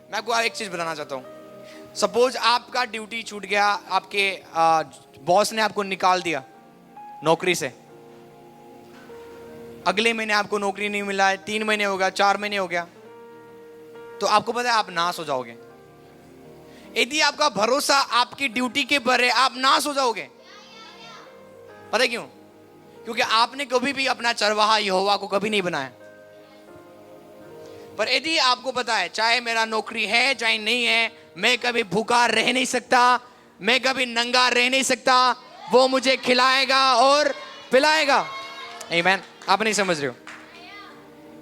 मैं आपको एक चीज बताना चाहता हूँ। सपोज आपका ड्यूटी छूट गया, आपके बॉस ने आपको निकाल दिया नौकरी से, अगले महीने आपको नौकरी नहीं मिला है, 3 महीने हो गया, 4 महीने हो गया, तो आपको पता है आप नाश हो जाओगे। यदि आपका भरोसा आपकी ड्यूटी के पर है, आप नाश हो जाओगे। पता है क्यों? क्योंकि आपने कभी भी अपना चरवाहा यहोवा को कभी नहीं बनाया। पर यदि आपको पता है चाहे मेरा नौकरी है चाहे नहीं है, मैं कभी भूखा रह नहीं सकता, मैं कभी नंगा रह नहीं सकता, वो मुझे खिलाएगा और पिलाएगा। आमीन। आप नहीं समझ रहे हो?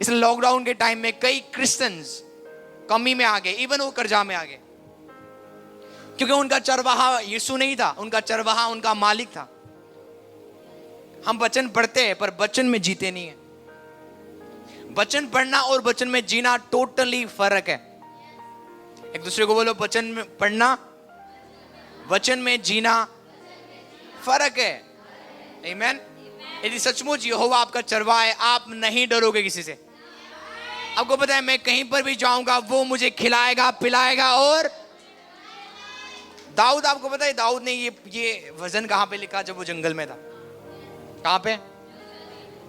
इस लॉकडाउन के टाइम में कई क्रिश्चियंस कमी में आ गए, इवन वो कर्जा में आ गए, क्योंकि उनका चरवाहा यीशु नहीं था, उनका चरवाहा उनका मालिक था। हम वचन पढ़ते हैं पर वचन में जीते नहीं है। वचन पढ़ना और वचन में जीना टोटली फर्क है। एक दूसरे को बोलो, वचन में पढ़ना, वचन में जीना फर्क है। आमीन। यदि सचमुच यहोवा आपका चरवाहा है, आप नहीं डरोगे किसी से। आपको पता है मैं कहीं पर भी जाऊंगा वो मुझे खिलाएगा पिलाएगा। और दाऊद, आपको पता है दाऊद ने ये वजन कहां पे लिखा जब वो जंगल में था? कहां पे?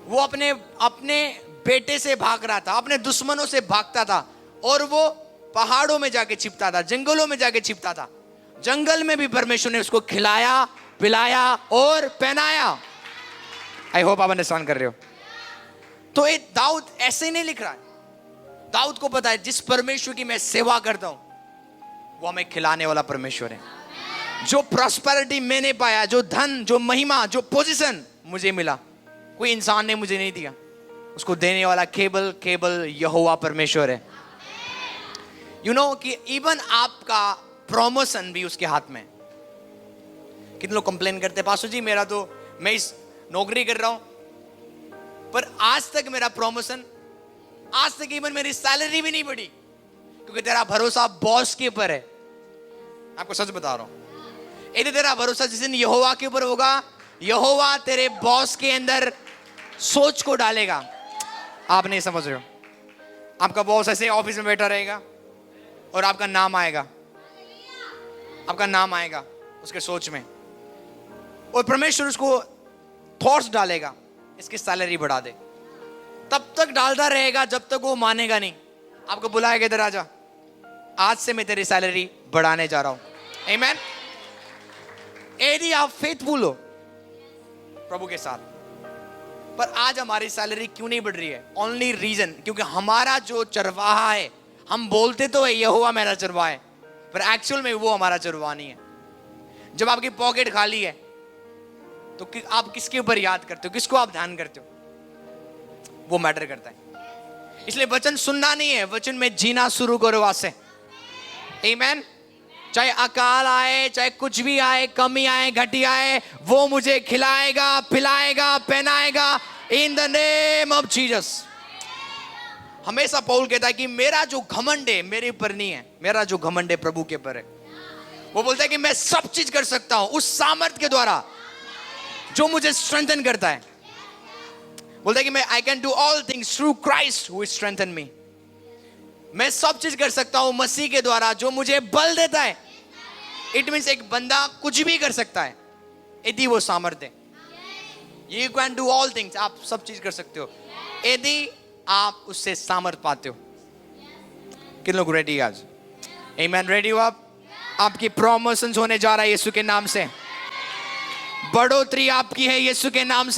वो अपने बेटे से भाग रहा था, अपने दुश्मनों से भागता था, और वो पहाड़ों में जाके छिपता था, जंगलों में जाके छिपता था। जंगल में भी परमेश्वर ने उसको खिलाया पिलाया और पहनाया। आई होप आप अंडरस्टैंड कर रहे हो। तो ये दाऊद ऐसे नहीं लिख रहा है। दाऊद को पता है जिस परमेश्वर की मैं सेवा करता हूं वो हमें खिलाने वाला परमेश्वर है। जो प्रॉस्पेरिटी मैंने पाया, जो धन, जो महिमा, जो पोजीशन मुझे मिला, कोई इंसान ने मुझे नहीं दिया, उसको देने वाला केवल यहोवा परमेश्वर है। यू नो कि इवन आपका प्रमोशन भी उसके हाथ में। कितने लोग कंप्लेन करते हैं, पास्टर जी मेरा तो, मैं इस नौकरी कर रहा हूं पर आज तक मेरा प्रमोशन, आज तक इवन मेरी सैलरी भी नहीं बढ़ी, क्योंकि तेरा भरोसा बॉस के ऊपर है। आपको सच बता रहा हूं, यदि तेरा भरोसा जिस दिन यहोवा के ऊपर होगा, यहोवा तेरे बॉस के अंदर सोच को डालेगा। आप नहीं समझ रहे हो? आपका बॉस ऐसे ऑफिस में बैठा रहेगा और आपका नाम आएगा, आपका नाम आएगा उसके सोच में, और परमेश्वर उसको थॉट्स डालेगा, इसकी सैलरी बढ़ा दे। तब तक डालता रहेगा जब तक वो मानेगा नहीं। आपको बुलाएगा, इधर आजा, आज से मैं तेरी सैलरी बढ़ाने जा रहा हूं। आमीन। यदि आप फेथफुल हो प्रभु के साथ, पर आज हमारी सैलरी क्यों नहीं बढ़ रही है? ओनली रीजन क्योंकि हमारा जो चरवाहा है, हम बोलते तो है यहोवा मेरा चरवाहा है, पर एक्चुअल में वो हमारा चरवाहा नहीं है। जब आपकी पॉकेट खाली है तो आप किसके ऊपर याद करते हो, किसको आप ध्यान करते हो? वो मैटर करता है। इसलिए वचन सुनना नहीं है, वचन में जीना शुरू करो आज से। आमीन। चाहे अकाल आए, चाहे कुछ भी आए, कमी आए, घटी आए, वो मुझे खिलाएगा पिलाएगा पहनाएगा in the name of Jesus. हमेशा पौल कहता है कि मेरा जो घमंड है मेरे ऊपर नहीं है, मेरा जो घमंड है प्रभु के ऊपर है। वो बोलता है कि मैं सब चीज कर सकता हूं उस सामर्थ के द्वारा जो मुझे स्ट्रेंथन करता है। बोलता है कि मैं I can do all things through Christ who strengthen me. मैं सब चीज कर सकता हूं मसीह के द्वारा जो मुझे बल देता है। इट मीन्स एक बंदा कुछ भी कर सकता है यदि वो सामर्थ्य है। You can do all things, आप सब चीज कर सकते हो यदि आप उससे सामर्थ पाते हो। कितने लोग रेडी आज? आमीन। रेडी हो आप? आपकी प्रमोशंस होने जा रहा है यीशु के नाम से, बढ़ोतरी आपकी है यीशु के नाम से।